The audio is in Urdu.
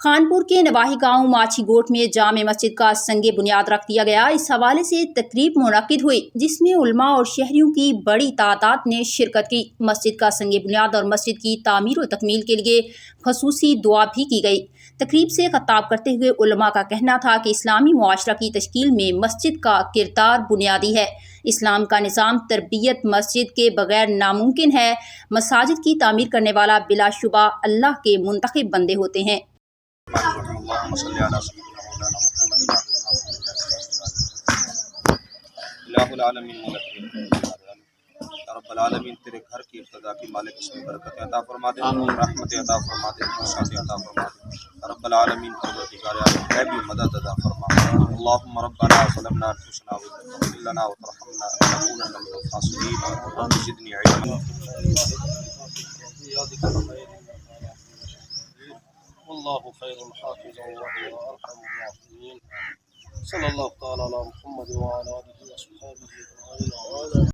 خانپور کے نواحی گاؤں ماچھی گوٹ میں جامع مسجد کا سنگ بنیاد رکھ دیا گیا۔ اس حوالے سے تقریب منعقد ہوئی جس میں علماء اور شہریوں کی بڑی تعداد نے شرکت کی۔ مسجد کا سنگ بنیاد اور مسجد کی تعمیر و تکمیل کے لیے خصوصی دعا بھی کی گئی۔ تقریب سے خطاب کرتے ہوئے علماء کا کہنا تھا کہ اسلامی معاشرہ کی تشکیل میں مسجد کا کردار بنیادی ہے۔ اسلام کا نظام تربیت مسجد کے بغیر ناممکن ہے۔ مساجد کی تعمیر کرنے والا بلا شبہ اللہ کے منتخب بندے ہوتے ہیں۔ اللهم صل على سيدنا مولانا محمد الہ العالمین یا رب العالمین، تیرے گھر کی ابتدا کی مالک اس میں برکت عطا فرما دے، رحمت عطا فرما دے، خوشحالی عطا فرما دے یا رب العالمین، پروردگار عالم غیبی مدد عطا فرما۔ اللهم ربنا ظلمنا انفسنا وان لم تغفر لنا وترحمنا لنكونن من الخاسرین، رب زدنی علما۔ والله خير حافظا وهو ارحم الراحمين، صلى الله تعالى على محمد وعلى اله وصحبه اجمعين۔